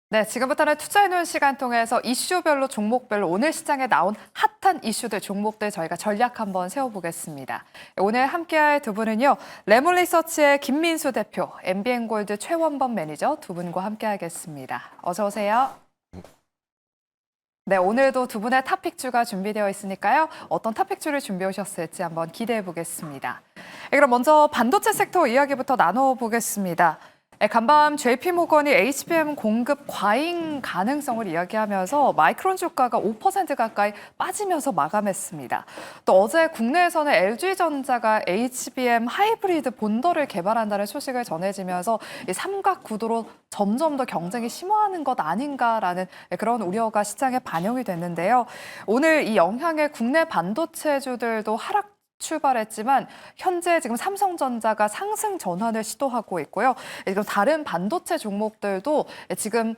네, 지금부터는 투자해놓은 시간 통해서 이슈별로 종목별로 오늘 시장에 나온 핫한 이슈들, 종목들 저희가 전략 한번 세워보겠습니다. 오늘 함께할 두 분은요, 레몬리서치의 김민수 대표, MBN골드 최원범 매니저 두 분과 함께하겠습니다. 어서 오세요. 네, 오늘도 두 분의 탑픽주가 준비되어 있으니까요. 어떤 탑픽주를 준비해 오셨을지 한번 기대해 보겠습니다. 그럼 먼저 반도체 섹터 이야기부터 나눠보겠습니다. 간밤 JP모건이 HBM 공급 과잉 가능성을 이야기하면서 마이크론 주가가 5% 가까이 빠지면서 마감했습니다. 또 어제 국내에서는 LG전자가 HBM 하이브리드 본더를 개발한다는 소식을 전해지면서 이 삼각 구도로 점점 더 경쟁이 심화하는 것 아닌가라는 그런 우려가 시장에 반영이 됐는데요. 오늘 이 영향에 국내 반도체주들도 하락 출발했지만 현재 지금 삼성전자가 상승 전환을 시도하고 있고요. 그리고 다른 반도체 종목들도 지금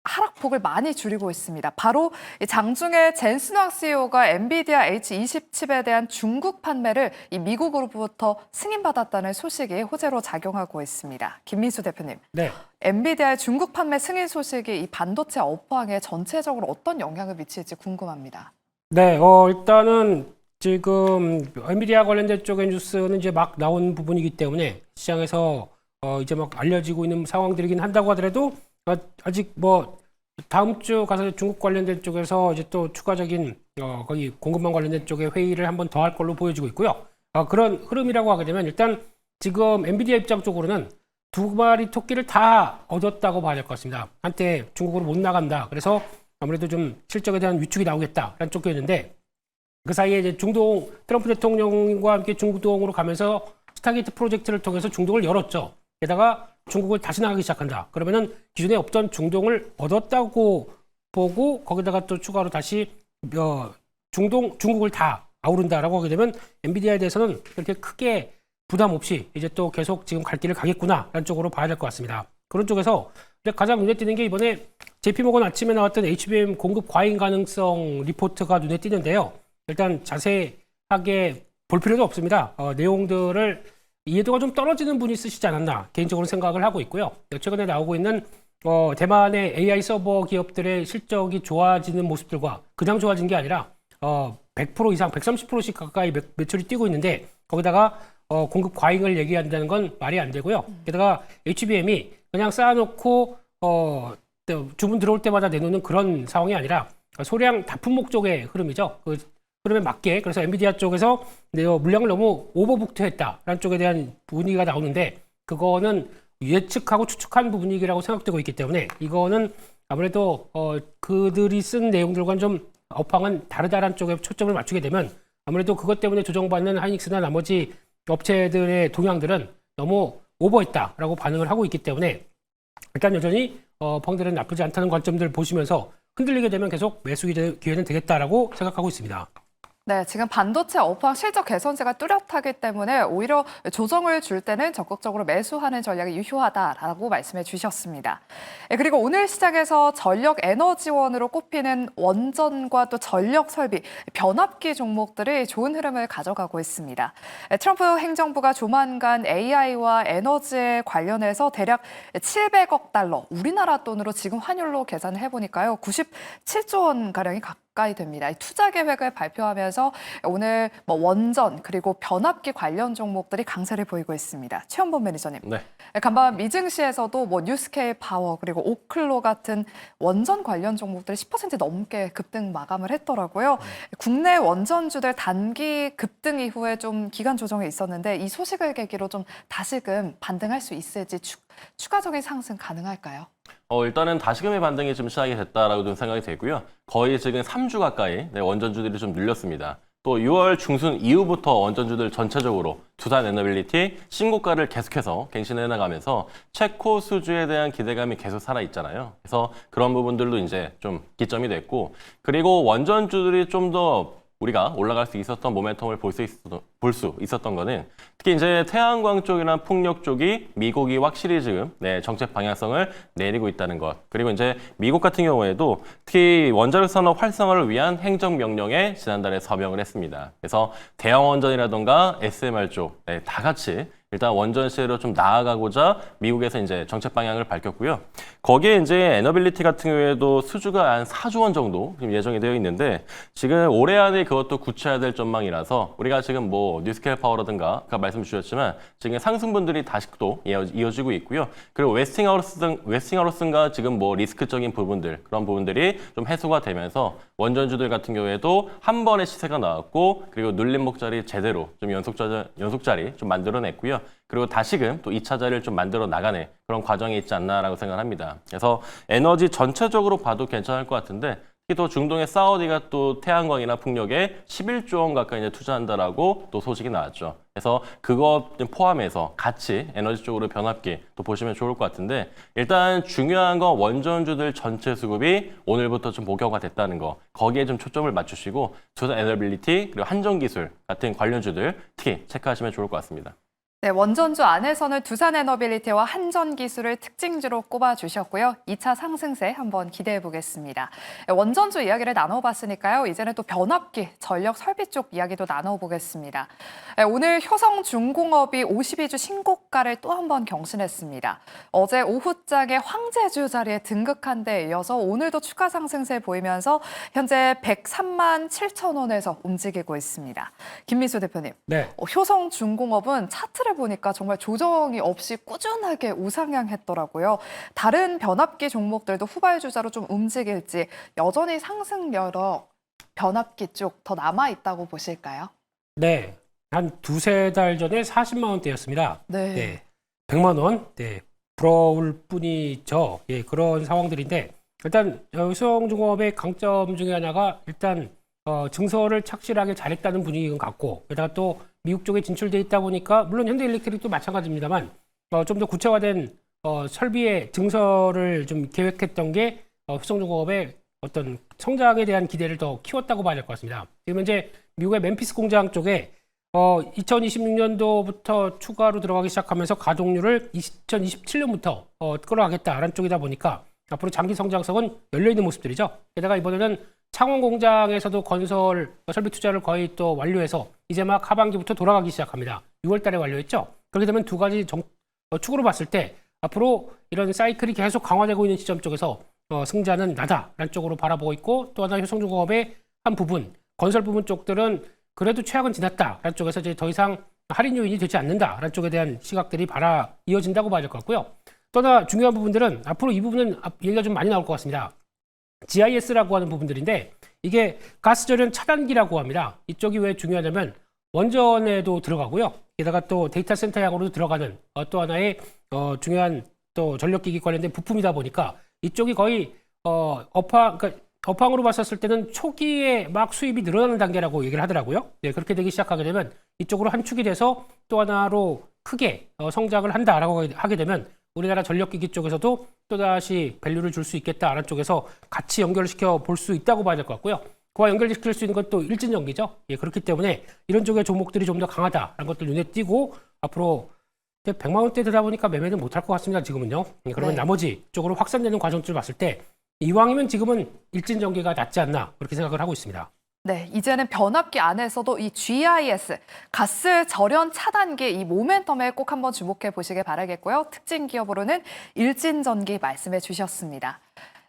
하락폭을 많이 줄이고 있습니다. 바로 장중에 젠슨왕 CEO가 엔비디아 H20 칩에 대한 중국 판매를 이 미국으로부터 승인받았다는 소식이 호재로 작용하고 있습니다. 김민수 대표님, 네. 엔비디아의 중국 판매 승인 소식이 이 반도체 업황에 전체적으로 어떤 영향을 미칠지 궁금합니다. 네, 일단은 지금 엔비디아 관련된 쪽의 뉴스는 이제 막 나온 부분이기 때문에 시장에서 이제 막 알려지고 있는 상황들이긴 한다고 하더라도 아직 뭐 다음 주 가서 중국 관련된 쪽에서 이제 또 추가적인 거기 공급망 관련된 쪽에 회의를 한번 더 할 걸로 보여지고 있고요. 그런 흐름이라고 하게 되면 일단 지금 엔비디아 입장 쪽으로는 두 마리 토끼를 다 얻었다고 봐야 될 것 같습니다. 한때 중국으로 못 나간다. 그래서 아무래도 좀 실적에 대한 위축이 나오겠다라는 쪽이었는데 그 사이에 이제 중동 트럼프 대통령과 함께 중동으로 가면서 스타게이트 프로젝트를 통해서 중동을 열었죠. 게다가 중국을 다시 나가기 시작한다. 그러면은 기존에 없던 중동을 얻었다고 보고 거기다가 또 추가로 다시 중국을 다 아우른다라고 하게 되면 엔비디아에 대해서는 그렇게 크게 부담 없이 이제 또 계속 지금 갈 길을 가겠구나라는 쪽으로 봐야 될 것 같습니다. 그런 쪽에서 가장 눈에 띄는 게 이번에 JP모건 아침에 나왔던 HBM 공급 과잉 가능성 리포트가 눈에 띄는데요. 일단 자세하게 볼 필요도 없습니다. 내용들을 이해도가 좀 떨어지는 분이 쓰시지 않았나 개인적으로 생각을 하고 있고요. 최근에 나오고 있는 대만의 AI 서버 기업들의 실적이 좋아지는 모습들과 그냥 좋아진 게 아니라 100% 이상, 130%씩 가까이 매출이 뛰고 있는데 거기다가 공급 과잉을 얘기한다는 건 말이 안 되고요. 게다가 HBM이 그냥 쌓아놓고 주문 들어올 때마다 내놓는 그런 상황이 아니라 소량 다품 목적의 흐름이죠. 그 흐름에 맞게 그래서 엔비디아 쪽에서 물량을 너무 오버북트했다라는 쪽에 대한 분위기가 나오는데 그거는 예측하고 추측한 부분이라고 생각되고 있기 때문에 이거는 아무래도 그들이 쓴 내용들과는 좀 업황은 다르다라는 쪽에 초점을 맞추게 되면 아무래도 그것 때문에 조정받는 하이닉스나 나머지 업체들의 동향들은 너무 오버했다라고 반응을 하고 있기 때문에 일단 여전히 펑들은 나쁘지 않다는 관점들 보시면서 흔들리게 되면 계속 매수 기회는 되겠다라고 생각하고 있습니다. 네, 지금 반도체 업황 실적 개선세가 뚜렷하기 때문에 오히려 조정을 줄 때는 적극적으로 매수하는 전략이 유효하다라고 말씀해 주셨습니다. 그리고 오늘 시장에서 전력 에너지원으로 꼽히는 원전과 또 전력 설비, 변압기 종목들이 좋은 흐름을 가져가고 있습니다. 트럼프 행정부가 조만간 AI와 에너지에 관련해서 대략 700억 달러, 우리나라 돈으로 지금 환율로 계산을 해보니까요, 97조 원 가량이 가까이 됩니다. 투자 계획을 발표하면서 오늘 원전 그리고 변압기 관련 종목들이 강세를 보이고 있습니다. 최원범 매니저님. 네. 간밤 미증시에서도 뉴스케일 파워 그리고 오클로 같은 원전 관련 종목들이 10% 넘게 급등 마감을 했더라고요. 국내 원전주들 단기 급등 이후에 좀 기간 조정이 있었는데 이 소식을 계기로 좀 다시금 반등할 수 있을지 추가적인 상승 가능할까요? 일단은 다시금의 반등이 좀 시작이 됐다라고 좀 생각이 되고요. 거의 지금 3주 가까이 원전주들이 좀 늘렸습니다. 또 6월 중순 이후부터 원전주들 전체적으로 두산 에너빌리티 신고가를 계속해서 갱신해 나가면서 최고 수주에 대한 기대감이 계속 살아있잖아요. 그래서 그런 부분들도 이제 좀 기점이 됐고 그리고 원전주들이 좀 더 우리가 올라갈 수 있었던 모멘텀을 볼 수 있었던 거는 특히 이제 태양광 쪽이나 풍력 쪽이 미국이 확실히 지금 정책 방향성을 내리고 있다는 것. 그리고 이제 미국 같은 경우에도 특히 원자력 산업 활성화를 위한 행정명령에 지난달에 서명을 했습니다. 그래서 대형 원전이라던가 SMR 쪽 다 같이 일단 원전 시대로 좀 나아가고자 미국에서 이제 정책 방향을 밝혔고요. 거기에 이제 에너빌리티 같은 경우에도 수주가 한 4조 원 정도 지금 예정이 되어 있는데 지금 올해 안에 그것도 구체화될 전망이라서 우리가 지금 뭐 뉴스케일 파워라든가 아까 말씀 주셨지만 지금 상승분들이 다시 또 이어지고 있고요. 그리고 웨스팅하우스가 지금 뭐 리스크적인 부분들 그런 부분들이 좀 해소가 되면서 원전주들 같은 경우에도 한 번의 시세가 나왔고 그리고 눌린 목자리 제대로 좀 연속자리 좀 만들어냈고요. 그리고 다시금 또 2차 자리를 좀 만들어 나가는 그런 과정이 있지 않나라고 생각합니다. 그래서 에너지 전체적으로 봐도 괜찮을 것 같은데 특히 또 중동의 사우디가 또 태양광이나 풍력에 11조 원 가까이 이제 투자한다라고 또 소식이 나왔죠. 그래서 그거 포함해서 같이 에너지 쪽으로 변압기 또 보시면 좋을 것 같은데 일단 중요한 건 원전주들 전체 수급이 오늘부터 좀 목요가 됐다는 거 거기에 좀 초점을 맞추시고 두산 에너빌리티 그리고 한전기술 같은 관련주들 특히 체크하시면 좋을 것 같습니다. 네, 원전주 안에서는 두산에너빌리티와 한전기술을 특징주로 꼽아주셨고요. 2차 상승세 한번 기대해 보겠습니다. 원전주 이야기를 나눠봤으니까요. 이제는 또 변압기, 전력 설비 쪽 이야기도 나눠보겠습니다. 오늘 효성중공업이 52주 신고가를 또 한번 경신했습니다. 어제 오후장에 황제주 자리에 등극한 데 이어서 오늘도 추가 상승세 보이면서 현재 103만 7천 원에서 움직이고 있습니다. 김미수 대표님, 네. 효성중공업은 차트를 보니까 정말 조정이 없이 꾸준하게 우상향했더라고요. 다른 변압기 종목들도 후발주자로 좀 움직일지 여전히 상승 여력 변압기 쪽 더 남아있다고 보실까요? 네. 한 두세 달 전에 40만 원대였습니다. 네. 네. 100만 원. 네. 부러울 뿐이죠. 예, 그런 상황들인데 일단 효성중공업의 강점 중에 하나가 일단 증설을 착실하게 잘했다는 분위기가 같고 게다가 또 미국 쪽에 진출돼 있다 보니까 물론 현대일렉트릭도 마찬가지입니다만 좀 더 구체화된 설비의 증설을 좀 계획했던 게 효성중공업의 어떤 성장에 대한 기대를 더 키웠다고 봐야 될 것 같습니다. 지금 현재 미국의 멤피스 공장 쪽에 2026년도부터 추가로 들어가기 시작하면서 가동률을 2027년부터 끌어가겠다라는 쪽이다 보니까 앞으로 장기 성장성은 열려있는 모습들이죠. 게다가 이번에는 창원 공장에서도 건설 설비 투자를 거의 또 완료해서 이제 막 하반기부터 돌아가기 시작합니다. 6월 달에 완료했죠. 그렇게 되면 두 가지 축으로 봤을 때 앞으로 이런 사이클이 계속 강화되고 있는 시점 쪽에서 승자는 나다라는 쪽으로 바라보고 있고 또 하나 효성중공업의 한 부분, 건설 부분 쪽들은 그래도 최악은 지났다라는 쪽에서 이제 더 이상 할인 요인이 되지 않는다라는 쪽에 대한 시각들이 이어진다고 봐야 될 것 같고요. 또 하나 중요한 부분들은 앞으로 이 부분은 얘기가 좀 많이 나올 것 같습니다. GIS라고 하는 부분들인데 이게 가스절연 차단기라고 합니다. 이쪽이 왜 중요하냐면 원전에도 들어가고요. 게다가 또 데이터 센터 향으로도 들어가는 또 하나의 중요한 또 전력기기 관련된 부품이다 보니까 이쪽이 거의 그러니까 업황으로 봤었을 때는 초기에 막 수입이 늘어나는 단계라고 얘기를 하더라고요. 네, 그렇게 되기 시작하게 되면 이쪽으로 한 축이 돼서 또 하나로 크게 성장을 한다라고 하게 되면 우리나라 전력기기 쪽에서도 또다시 밸류를 줄 수 있겠다라는 쪽에서 같이 연결시켜 볼 수 있다고 봐야 될 것 같고요. 그와 연결시킬 수 있는 건 또 일진전기죠. 예, 그렇기 때문에 이런 쪽의 종목들이 좀 더 강하다라는 것들 눈에 띄고 앞으로 100만 원대 되다 보니까 매매는 못할 것 같습니다. 지금은요. 그러면 네. 나머지 쪽으로 확산되는 과정들을 봤을 때 이왕이면 지금은 일진전기가 낫지 않나 그렇게 생각을 하고 있습니다. 네, 이제는 변압기 안에서도 이 GIS, 가스 절연 차단기 이 모멘텀에 꼭 한번 주목해 보시길 바라겠고요. 특징 기업으로는 일진전기 말씀해 주셨습니다.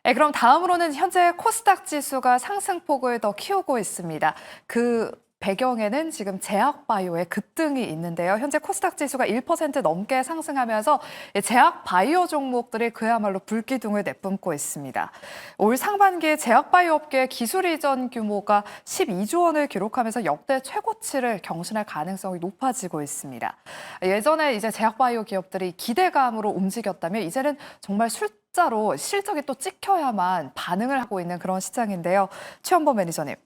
네, 그럼 다음으로는 현재 코스닥 지수가 상승폭을 더 키우고 있습니다. 그 배경에는 지금 제약바이오의 급등이 있는데요. 현재 코스닥 지수가 1% 넘게 상승하면서 제약바이오 종목들이 그야말로 불기둥을 내뿜고 있습니다. 올 상반기에 제약바이오 업계의 기술 이전 규모가 12조 원을 기록하면서 역대 최고치를 경신할 가능성이 높아지고 있습니다. 예전에 이제 제약바이오 기업들이 기대감으로 움직였다면 이제는 정말 숫자로 실적이 또 찍혀야만 반응을 하고 있는 그런 시장인데요. 최원범 매니저님.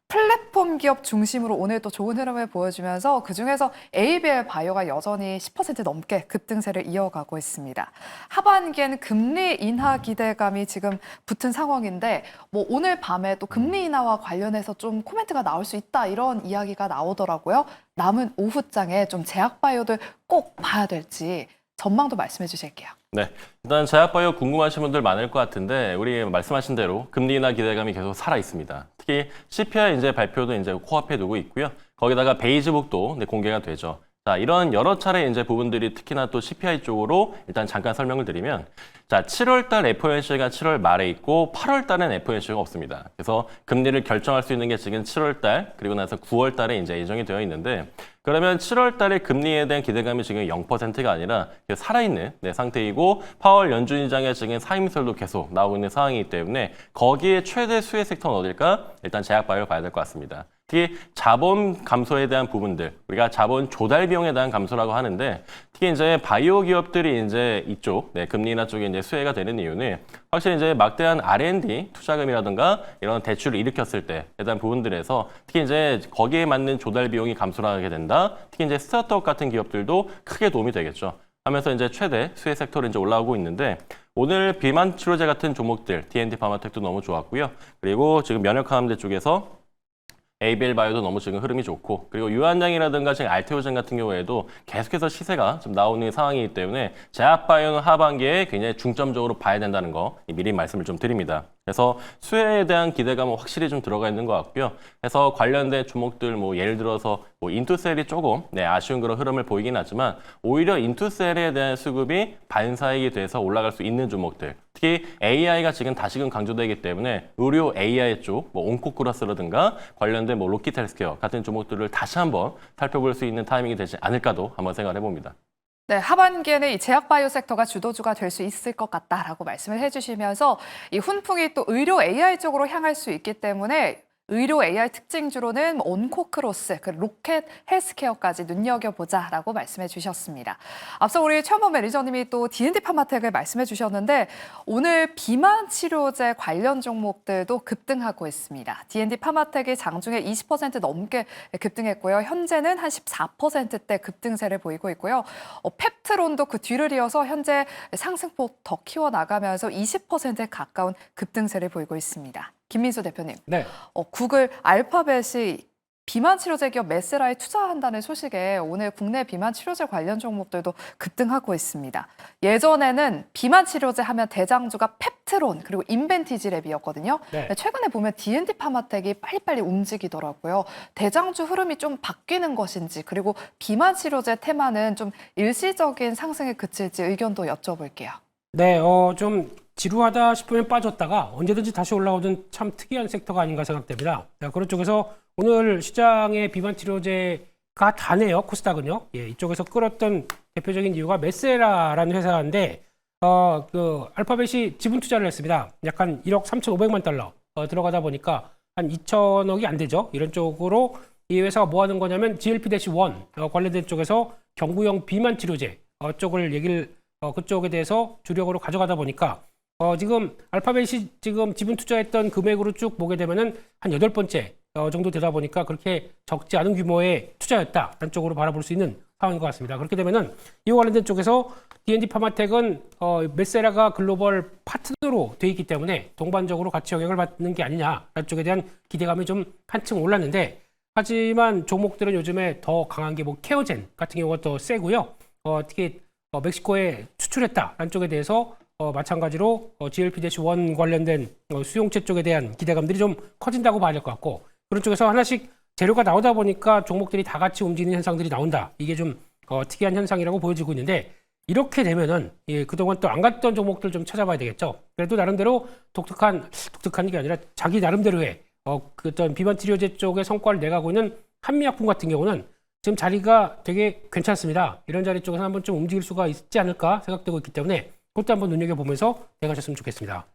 플랫폼 기업 중심으로 오늘 또 좋은 흐름을 보여주면서 그중에서 ABL 바이오가 여전히 10% 넘게 급등세를 이어가고 있습니다. 하반기에는 금리 인하 기대감이 지금 붙은 상황인데 뭐 오늘 밤에 또 금리 인하와 관련해서 좀 코멘트가 나올 수 있다 이런 이야기가 나오더라고요. 남은 오후장에 좀 제약바이오들 꼭 봐야 될지 전망도 말씀해 주실게요. 네, 일단 제약바이오 궁금하신 분들 많을 것 같은데 우리 말씀하신 대로 금리 인하 기대감이 계속 살아 있습니다. 특히 CPI 이제 발표도 이제 코앞에 두고 있고요. 거기다가 베이지북도 공개가 되죠. 자, 이런 여러 차례 이제 부분들이 특히나 또 CPI 쪽으로 일단 잠깐 설명을 드리면, 자, 7월 달 FOMC가 7월 말에 있고 8월 달엔 FOMC가 없습니다. 그래서 금리를 결정할 수 있는 게 지금 7월 달, 그리고 나서 9월 달에 이제 예정이 되어 있는데, 그러면 7월 달에 금리에 대한 기대감이 지금 0%가 아니라 살아있는 상태이고, 파월 연준의장의 지금 사임설도 계속 나오고 있는 상황이기 때문에 거기에 최대 수혜 섹터는 어딜까? 일단 제약바이오를 봐야 될 것 같습니다. 특히 자본 감소에 대한 부분들, 우리가 자본 조달 비용에 대한 감소라고 하는데, 특히 이제 바이오 기업들이 이제 이쪽 금리나 쪽에 이제 수혜가 되는 이유는 확실히 이제 막대한 R&D 투자금이라든가 이런 대출을 일으켰을 때에 대한 부분들에서 특히 이제 거기에 맞는 조달 비용이 감소하게 된다. 특히 이제 스타트업 같은 기업들도 크게 도움이 되겠죠. 하면서 이제 최대 수혜 섹터로 이제 올라오고 있는데, 오늘 비만 치료제 같은 종목들, D&D 파마텍도 너무 좋았고요. 그리고 지금 면역항암제 쪽에서 ABL 바이오도 너무 지금 흐름이 좋고, 그리고 유한양이라든가 지금 알테오젠 같은 경우에도 계속해서 시세가 좀 나오는 상황이기 때문에 제약바이오는 하반기에 굉장히 중점적으로 봐야 된다는 거 미리 말씀을 좀 드립니다. 그래서 수혜에 대한 기대감은 확실히 좀 들어가 있는 것 같고요. 그래서 관련된 종목들 뭐 예를 들어서 뭐 인투셀이 조금 아쉬운 그런 흐름을 보이긴 하지만, 오히려 인투셀에 대한 수급이 반사익이 돼서 올라갈 수 있는 종목들, 특히 AI가 지금 다시금 강조되기 때문에 의료 AI 쪽, 뭐 온코쿠라스라든가 관련된 뭐 로키텔스케어 같은 종목들을 다시 한번 살펴볼 수 있는 타이밍이 되지 않을까도 한번 생각을 해봅니다. 네, 하반기에는 이 제약바이오 섹터가 주도주가 될 수 있을 것 같다라고 말씀을 해주시면서 이 훈풍이 또 의료 AI 쪽으로 향할 수 있기 때문에 의료 AI 특징주로는 온코크로스, 로켓 헬스케어까지 눈여겨보자라고 말씀해 주셨습니다. 앞서 우리 최현범 매니저님이 또 D&D 파마텍을 말씀해 주셨는데, 오늘 비만 치료제 관련 종목들도 급등하고 있습니다. D&D 파마텍이 장중에 20% 넘게 급등했고요. 현재는 한 14%대 급등세를 보이고 있고요. 펩트론도 그 뒤를 이어서 현재 상승폭 더 키워나가면서 20%에 가까운 급등세를 보이고 있습니다. 김민수 대표님, 네. 구글 알파벳이 비만 치료제 기업 메세라에 투자한다는 소식에 오늘 국내 비만 치료제 관련 종목들도 급등하고 있습니다. 예전에는 비만 치료제 하면 대장주가 펩트론 그리고 인벤티지랩이었거든요. 네. 최근에 보면 D&D 파마텍이 빨리빨리 움직이더라고요. 대장주 흐름이 좀 바뀌는 것인지, 그리고 비만 치료제 테마는 좀 일시적인 상승에 그칠지 의견도 여쭤볼게요. 네, 좀 지루하다 싶으면 빠졌다가 언제든지 다시 올라오던 참 특이한 섹터가 아닌가 생각됩니다. 그런 쪽에서 오늘 시장의 비만 치료제가 다네요, 코스닥은요. 예, 이쪽에서 끌었던 대표적인 이유가 메세라라는 회사인데, 그 알파벳이 지분 투자를 했습니다. 약간 1억 3,500만 달러 들어가다 보니까 한 2천억이 안 되죠. 이런 쪽으로 이 회사가 뭐 하는 거냐면 GLP-1 관련된 쪽에서 경구용 비만 치료제 쪽을 그쪽에 대해서 주력으로 가져가다 보니까 지금 알파벳이 지금 지분 투자했던 금액으로 쭉 보게 되면은 한 8번째 정도 되다 보니까 그렇게 적지 않은 규모의 투자였다라는 쪽으로 바라볼 수 있는 상황인 것 같습니다. 그렇게 되면은 이와 관련된 쪽에서 D&D 파마텍은 메세라가 글로벌 파트너로 돼 있기 때문에 동반적으로 같이 영향을 받는 게 아니냐라는 쪽에 대한 기대감이 좀 한층 올랐는데, 하지만 종목들은 요즘에 더 강한 게 뭐 케어젠 같은 경우가 더 세고요. 특히 멕시코에 수출했다라는 쪽에 대해서 마찬가지로 GLP-1 관련된 수용체 쪽에 대한 기대감들이 좀 커진다고 봐야 될 것 같고, 그런 쪽에서 하나씩 재료가 나오다 보니까 종목들이 다 같이 움직이는 현상들이 나온다. 이게 좀 특이한 현상이라고 보여지고 있는데, 이렇게 되면은 그동안 또 안 갔던 종목들 좀 찾아봐야 되겠죠. 그래도 나름대로 독특한 게 아니라 자기 나름대로의 그 어떤 비만 치료제 쪽의 성과를 내가고 있는 한미약품 같은 경우는 지금 자리가 되게 괜찮습니다. 이런 자리 쪽에서 한번 좀 움직일 수가 있지 않을까 생각되고 있기 때문에 그것도 한번 눈여겨보면서 대가셨으면 좋겠습니다.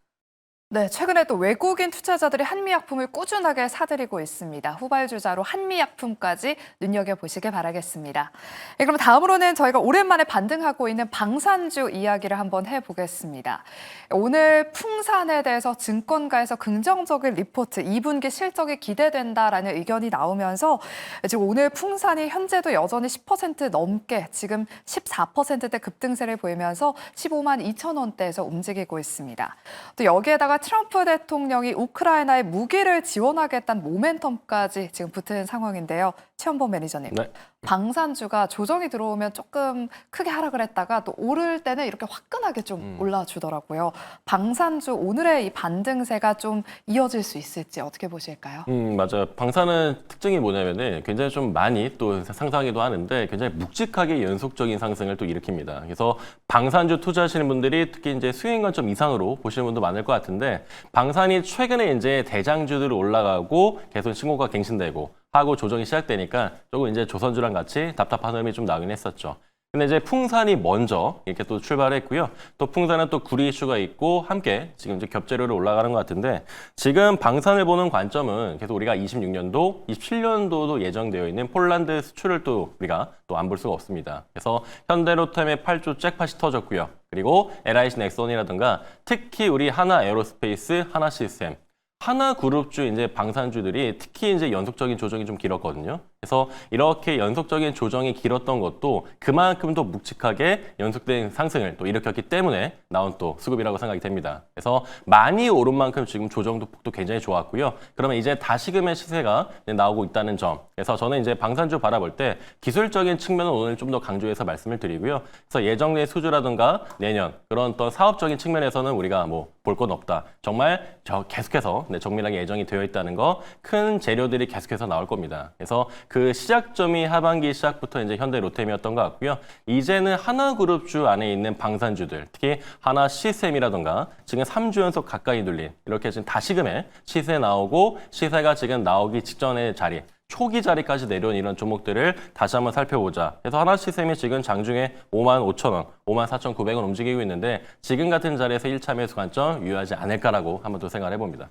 네, 최근에 또 외국인 투자자들이 한미약품을 꾸준하게 사들이고 있습니다. 후발주자로 한미약품까지 눈여겨보시길 바라겠습니다. 네, 그럼 다음으로는 저희가 오랜만에 반등하고 있는 방산주 이야기를 한번 해보겠습니다. 오늘 풍산에 대해서 증권가에서 긍정적인 리포트, 2분기 실적이 기대된다라는 의견이 나오면서 지금 오늘 풍산이 현재도 여전히 10% 넘게 지금 14%대 급등세를 보이면서 15만 2천 원대에서 움직이고 있습니다. 또 여기에다가 트럼프 대통령이 우크라이나에 무기를 지원하겠다는 모멘텀까지 지금 붙은 상황인데요. 최현범 매니저님. 네. 방산주가 조정이 들어오면 조금 크게 하락을 했다가 또 오를 때는 이렇게 화끈하게 좀 올라주더라고요. 방산주 오늘의 이 반등세가 좀 이어질 수 있을지 어떻게 보실까요? 맞아요. 방사는 특징이 뭐냐면은 굉장히 좀 많이 또 상승하기도 하는데 굉장히 묵직하게 연속적인 상승을 또 일으킵니다. 그래서 방산주 투자하시는 분들이 특히 이제 수익 관점 이상으로 보시는 분도 많을 것 같은데 방산이 최근에 이제 대장주들 올라가고 계속 신고가 갱신되고 하고 조정이 시작되니까 조금 이제 조선주랑 같이 답답한 흐름이 좀 나긴 했었죠. 근데 이제 풍산이 먼저 이렇게 또 출발했고요. 또 풍산은 또 구리 이슈가 있고 함께 지금 이제 겹재료로 올라가는 것 같은데 지금 방산을 보는 관점은 계속 우리가 26년도, 27년도도 예정되어 있는 폴란드 수출을 또 우리가 또 안 볼 수가 없습니다. 그래서 현대로템의 8조 잭팟이 터졌고요. 그리고 LIC 넥슨이라든가 특히 우리 하나 에어로스페이스, 하나 시스템 하나 그룹주 이제 방산주들이 특히 이제 연속적인 조정이 좀 길었거든요. 그래서 이렇게 연속적인 조정이 길었던 것도 그만큼 더 묵직하게 연속된 상승을 또 일으켰기 때문에 나온 또 수급이라고 생각이 됩니다. 그래서 많이 오른 만큼 지금 조정도 폭도 굉장히 좋았고요. 그러면 이제 다시금의 시세가 나오고 있다는 점. 그래서 저는 이제 방산주 바라볼 때 기술적인 측면은 오늘 좀 더 강조해서 말씀을 드리고요. 그래서 예정된 수주라든가 내년 그런 어떤 사업적인 측면에서는 우리가 뭐 볼 건 없다. 정말 계속해서 정밀하게 예정이 되어 있다는 거 큰 재료들이 계속해서 나올 겁니다. 그래서 그 시작점이 하반기 시작부터 이제 현대 로템이었던 것 같고요. 이제는 하나그룹주 안에 있는 방산주들, 특히 하나 시스템이라든가 지금 3주 연속 가까이 눌린 이렇게 지금 다시금의 시세 나오고 시세가 지금 나오기 직전의 자리, 초기 자리까지 내려온 이런 종목들을 다시 한번 살펴보자. 그래서 하나 시스템이 지금 장중에 55,000원, 54,900원 움직이고 있는데 지금 같은 자리에서 1차 매수 관점 유효하지 않을까라고 한번 또 생각을 해봅니다.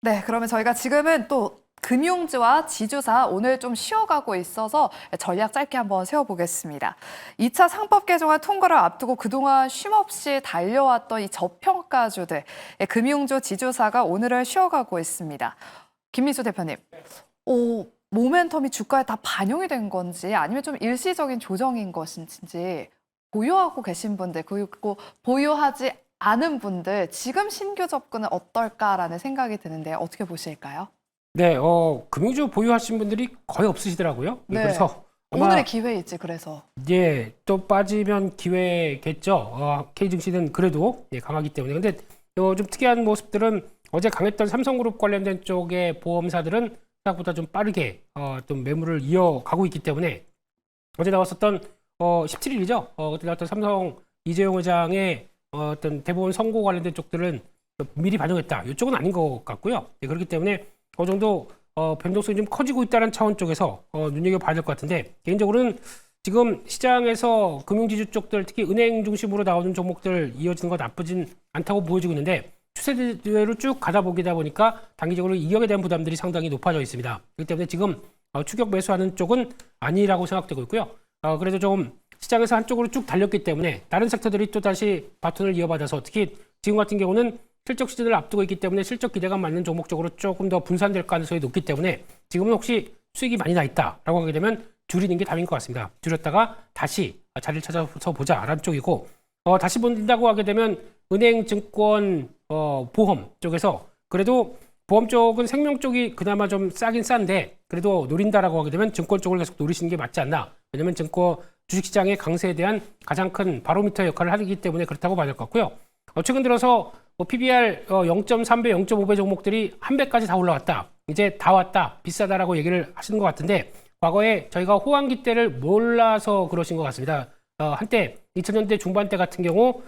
네, 그러면 저희가 지금은 또 금융주와 지주사 오늘 좀 쉬어가고 있어서 전략 짧게 한번 세워보겠습니다. 2차 상법 개정안 통과를 앞두고 그동안 쉼없이 달려왔던 이 저평가주들, 금융주, 지주사가 오늘은 쉬어가고 있습니다. 김민수 대표님, 모멘텀이 주가에 다 반영이 된 건지 아니면 좀 일시적인 조정인 것인지 보유하고 계신 분들 그리고 보유하지 않은 분들 지금 신규 접근은 어떨까라는 생각이 드는데 어떻게 보실까요? 네, 금융주 보유하신 분들이 거의 없으시더라고요. 네. 그래서 아마 오늘의 기회이지 그래서. 예, 또 빠지면 기회겠죠. K증시는 그래도 강하기 때문에. 근데 좀 특이한 모습들은 어제 강했던 삼성그룹 관련된 쪽의 보험사들은 생각보다 좀 빠르게 좀 매물을 이어가고 있기 때문에 어제 나왔었던 17일이죠. 그때 나왔던 삼성 이재용 회장의 어떤 대법원 선고 관련된 쪽들은 미리 반영했다. 이쪽은 아닌 것 같고요. 네, 그렇기 때문에 어느 정도 변동성이 좀 커지고 있다는 차원 쪽에서 눈여겨봐야 될 것 같은데 개인적으로는 지금 시장에서 금융지주 쪽들 특히 은행 중심으로 나오는 종목들 이어지는 거 나쁘진 않다고 보여지고 있는데 추세대로 쭉 가다 보니까 단기적으로 이격에 대한 부담들이 상당히 높아져 있습니다. 그렇기 때문에 지금 추격 매수하는 쪽은 아니라고 생각되고 있고요. 그래도 좀 시장에서 한쪽으로 쭉 달렸기 때문에 다른 섹터들이 또 다시 바톤을 이어받아서 특히 지금 같은 경우는 실적 시즌을 앞두고 있기 때문에 실적 기대감 맞는 종목 쪽으로 조금 더 분산될 가능성이 높기 때문에 지금은 혹시 수익이 많이 나 있다라고 하게 되면 줄이는 게 답인 것 같습니다. 줄였다가 다시 자리를 찾아서 보자라는 쪽이고 다시 본다고 하게 되면 은행, 증권, 보험 쪽에서 그래도 보험 쪽은 생명 쪽이 그나마 좀 싸긴 싼데 그래도 노린다라고 하게 되면 증권 쪽을 계속 노리시는 게 맞지 않나. 왜냐하면 증권 주식시장의 강세에 대한 가장 큰 바로미터 역할을 하기 때문에 그렇다고 봐야 될 것 같고요. 최근 들어서 PBR 0.3배, 0.5배 종목들이 한 배까지 다 올라왔다. 이제 다 왔다. 비싸다라고 얘기를 하시는 것 같은데 과거에 저희가 호황기 때를 몰라서 그러신 것 같습니다. 한때 2000년대 중반 때 같은 경우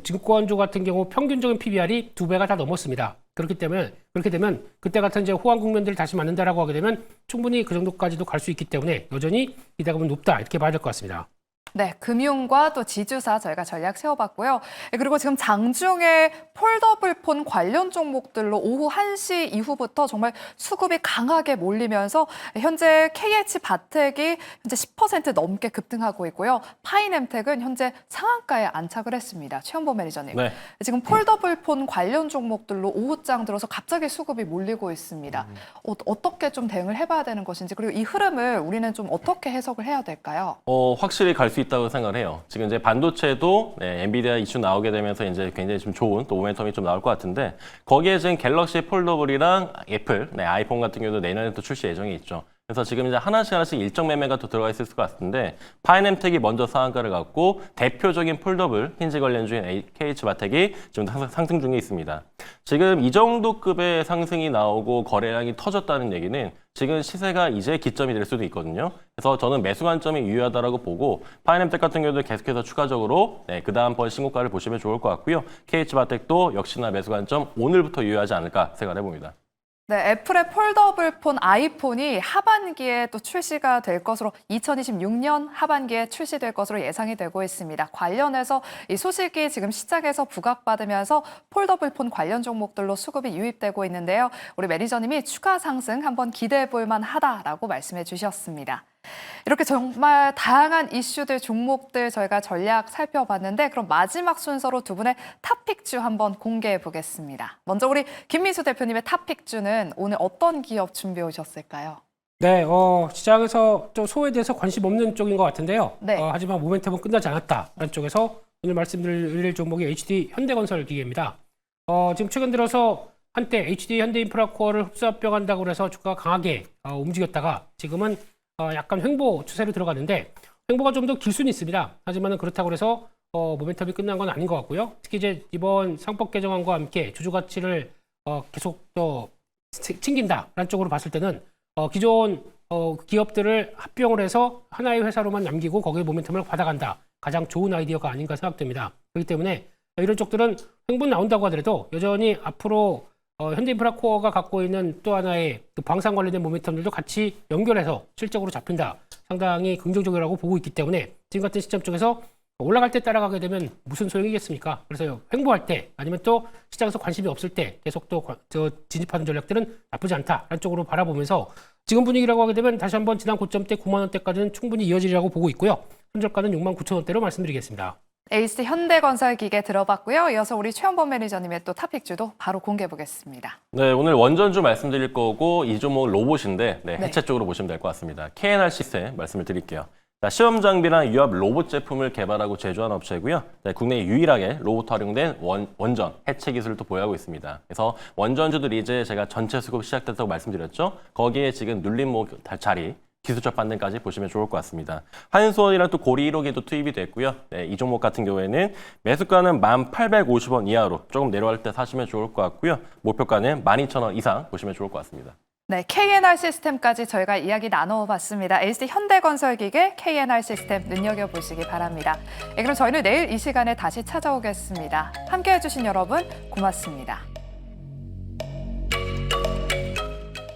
증권주 같은 경우 평균적인 PBR이 2배가 다 넘었습니다. 그렇게 되면 그때 같은 이제 호황 국면들을 다시 맞는다라고 하게 되면 충분히 그 정도까지도 갈 수 있기 때문에 여전히 기대감은 높다 이렇게 봐야 될 것 같습니다. 네, 금융과 또 지주사 저희가 전략 세워봤고요. 그리고 지금 장중에 폴더블폰 관련 종목들로 오후 1시 이후부터 정말 수급이 강하게 몰리면서 현재 KH바텍이 현재 10% 넘게 급등하고 있고요. 파이nem텍은 현재 상한가에 안착을 했습니다. 최현범 매니저님. 네. 지금 폴더블폰 관련 종목들로 오후장 들어서 갑자기 수급이 몰리고 있습니다. 어떻게 좀 대응을 해봐야 되는 것인지 그리고 이 흐름을 우리는 좀 어떻게 해석을 해야 될까요? 확실히 갈 수 있다고 생각을 해요. 지금 이제 반도체도 엔비디아 이슈 나오게 되면서 이제 굉장히 좀 좋은 또 모멘텀이 좀 나올 것 같은데 거기에 지금 갤럭시 폴더블이랑 애플, 아이폰 같은 경우도 내년에 또 출시 예정이 있죠. 그래서 지금 이제 하나씩 일정 매매가 또 들어가 있을 것 같은데 파이nem텍이 먼저 상한가를 갖고 대표적인 폴더블 힌지 관련주인 KH바텍이 지금 상승 중에 있습니다. 지금 이 정도 급의 상승이 나오고 거래량이 터졌다는 얘기는 지금 시세가 이제 기점이 될 수도 있거든요. 그래서 저는 매수 관점이 유효하다라고 보고 파이nem텍 같은 경우도 계속해서 추가적으로 그 다음 번 신고가를 보시면 좋을 것 같고요. KH바텍도 역시나 매수 관점 오늘부터 유효하지 않을까 생각해 봅니다. 네, 애플의 폴더블 폰 아이폰이 하반기에 또 출시가 될 것으로 2026년 하반기에 출시될 것으로 예상이 되고 있습니다. 관련해서 이 소식이 지금 시장에서 부각받으면서 폴더블 폰 관련 종목들로 수급이 유입되고 있는데요. 우리 매니저님이 추가 상승 한번 기대해 볼 만하다라고 말씀해 주셨습니다. 이렇게 정말 다양한 이슈들, 종목들 저희가 전략 살펴봤는데 그럼 마지막 순서로 두 분의 탑픽주 한번 공개해 보겠습니다. 먼저 우리 김민수 대표님의 탑픽주는 오늘 어떤 기업 준비해 오셨을까요? 네, 시장에서 좀 소외돼서 관심 없는 쪽인 것 같은데요. 네. 하지만 모멘텀은 끝나지 않았다라는 쪽에서 오늘 말씀드릴 종목이 HD 현대건설 기계입니다. 지금 최근 들어서 한때 HD 현대인프라코어를 흡수합병한다고 해서 주가가 강하게 움직였다가 지금은 약간 횡보 추세로 들어갔는데 횡보가 좀 더 길 수는 있습니다. 하지만 그렇다고 해서 모멘텀이 끝난 건 아닌 것 같고요. 특히 이제 이번 상법 개정안과 함께 주주 가치를 계속 더 챙긴다라는 쪽으로 봤을 때는 기존 기업들을 합병을 해서 하나의 회사로만 남기고 거기에 모멘텀을 받아간다. 가장 좋은 아이디어가 아닌가 생각됩니다. 그렇기 때문에 이런 쪽들은 횡보 나온다고 하더라도 여전히 앞으로 현대인프라코어가 갖고 있는 또 하나의 그 방산 관련된 모멘텀들도 같이 연결해서 실적으로 잡힌다. 상당히 긍정적이라고 보고 있기 때문에 지금 같은 시점 쪽에서 올라갈 때 따라가게 되면 무슨 소용이겠습니까? 그래서 횡보할 때 아니면 또 시장에서 관심이 없을 때 계속 또 진입하는 전략들은 나쁘지 않다라는 쪽으로 바라보면서 지금 분위기라고 하게 되면 다시 한번 지난 고점대 9만 원대까지는 충분히 이어지리라고 보고 있고요. 손절가는 6만 9천 원대로 말씀드리겠습니다. HD 현대건설 기계 들어봤고요. 이어서 우리 최현범 매니저님의 또 탑픽주도 바로 공개해 보겠습니다. 네, 오늘 원전주 말씀드릴 거고 이 종목은 로봇인데 해체 쪽으로 보시면 될 것 같습니다. KNR 시스템 말씀을 드릴게요. 시험 장비나 유압 로봇 제품을 개발하고 제조한 업체고요. 국내 유일하게 로봇 활용된 원전 해체 기술을 또 보유하고 있습니다. 그래서 원전주들이 이제 제가 전체 수급 시작됐다고 말씀드렸죠. 거기에 지금 눌림 자리 기술적 반등까지 보시면 좋을 것 같습니다. 한수원이랑 또 고리 1호기도 투입이 됐고요. 이 종목 같은 경우에는 매수가는 1,850원 이하로 조금 내려갈 때 사시면 좋을 것 같고요. 목표가는 12,000원 이상 보시면 좋을 것 같습니다. 네, KNR 시스템까지 저희가 이야기 나눠봤습니다. HD 현대건설기계 KNR 시스템 눈여겨보시기 바랍니다. 그럼 저희는 내일 이 시간에 다시 찾아오겠습니다. 함께해 주신 여러분 고맙습니다.